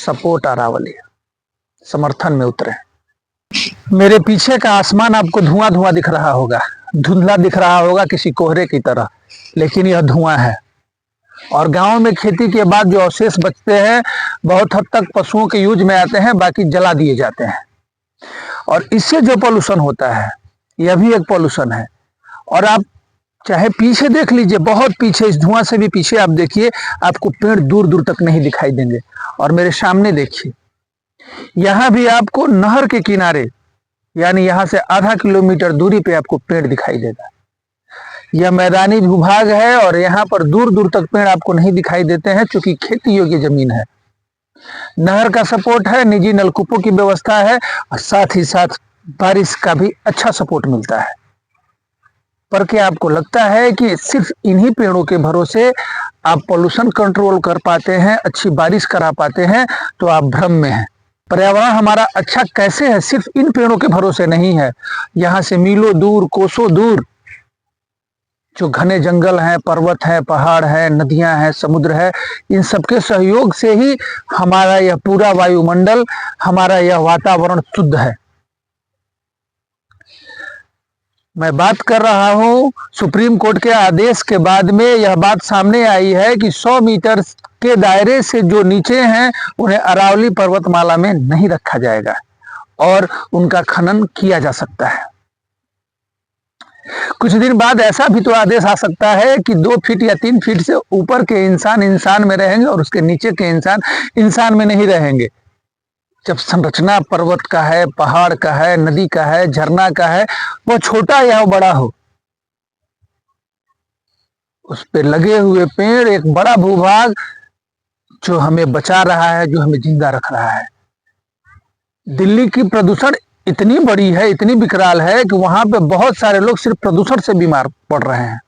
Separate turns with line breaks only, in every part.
Support Aravalli समर्थन में उतरे। मेरे पीछे का आसमान आपको धुआं धुआं दिख रहा होगा, धुंधला दिख रहा होगा किसी कोहरे की तरह, लेकिन यह धुआं है। और गांव में खेती के बाद जो अवशेष बचते हैं बहुत हद तक पशुओं के यूज में आते हैं, बाकी जला दिए जाते हैं। और इससे जो पॉल्यूशन होता है यह भी एक पॉल्यूशन है। और आप चाहे पीछे देख लीजिए, बहुत पीछे, इस धुआं से भी पीछे आप देखिए, आपको पेड़ दूर दूर तक नहीं दिखाई देंगे। और मेरे सामने देखिए, यहां भी आपको नहर के किनारे, यानी यहां से आधा किलोमीटर दूरी पे आपको पेड़ दिखाई देगा। यह मैदानी भूभाग है और यहाँ पर दूर दूर तक पेड़ आपको नहीं दिखाई देते हैं, क्योंकि खेती योग्य जमीन है। नहर का सपोर्ट है, निजी नलकूपों की व्यवस्था है, और साथ ही साथ बारिश का भी अच्छा सपोर्ट मिलता है। पर क्या आपको लगता है कि सिर्फ इन्हीं पेड़ों के भरोसे आप पोल्यूशन कंट्रोल कर पाते हैं, अच्छी बारिश करा पाते हैं? तो आप भ्रम में हैं। पर्यावरण हमारा अच्छा कैसे है, सिर्फ इन पेड़ों के भरोसे नहीं है। यहाँ से मीलों दूर, कोसों दूर जो घने जंगल हैं, पर्वत हैं, पहाड़ हैं, नदियां हैं, समुद्र है, इन सबके सहयोग से ही हमारा यह पूरा वायुमंडल, हमारा यह वातावरण शुद्ध है। मैं बात कर रहा हूं, सुप्रीम कोर्ट के आदेश के बाद में यह बात सामने आई है कि 100 मीटर के दायरे से जो नीचे हैं उन्हें अरावली पर्वतमाला में नहीं रखा जाएगा और उनका खनन किया जा सकता है। कुछ दिन बाद ऐसा भी तो आदेश आ सकता है कि 2 फीट या 3 फीट से ऊपर के इंसान इंसान में रहेंगे और उसके नीचे के इंसान इंसान में नहीं रहेंगे। जब संरचना पर्वत का है, पहाड़ का है, नदी का है, झरना का है, वो छोटा या बड़ा हो, उस पे लगे हुए पेड़ एक बड़ा भूभाग जो हमें बचा रहा है, जो हमें जिंदा रख रहा है। दिल्ली की प्रदूषण इतनी बड़ी है, इतनी विकराल है कि वहां पे बहुत सारे लोग सिर्फ प्रदूषण से बीमार पड़ रहे हैं।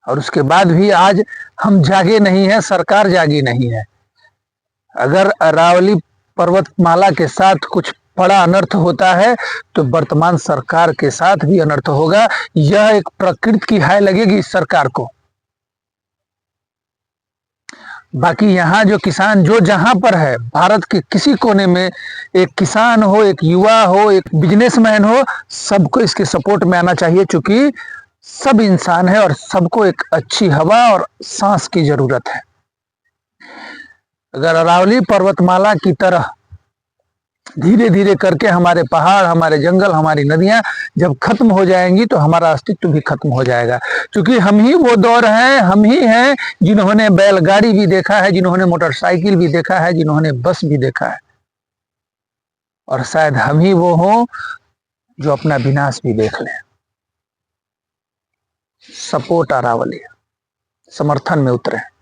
और उसके बाद भी आज हम जागे नहीं है, सरकार जागी नहीं है। अगर अरावली पर्वतमाला के साथ कुछ बड़ा अनर्थ होता है तो वर्तमान सरकार के साथ भी अनर्थ होगा। यह एक प्रकृति की हाय लगेगी इस सरकार को। बाकी यहाँ जो किसान जो जहां पर है, भारत के किसी कोने में एक किसान हो, एक युवा हो, एक बिजनेसमैन हो, सबको इसके सपोर्ट में आना चाहिए, क्योंकि सब इंसान है और सबको एक अच्छी हवा और सांस की जरूरत है। अगर अरावली पर्वतमाला की तरह धीरे धीरे करके हमारे पहाड़, हमारे जंगल, हमारी नदियां जब खत्म हो जाएंगी तो हमारा अस्तित्व भी खत्म हो जाएगा। क्योंकि हम ही वो दौर हैं, हम ही हैं जिन्होंने बैलगाड़ी भी देखा है, जिन्होंने मोटरसाइकिल भी देखा है, जिन्होंने बस भी देखा है। और शायद हम ही वो हों जो अपना विनाश भी देख लें। सपोर्ट अरावली, समर्थन में उतरे।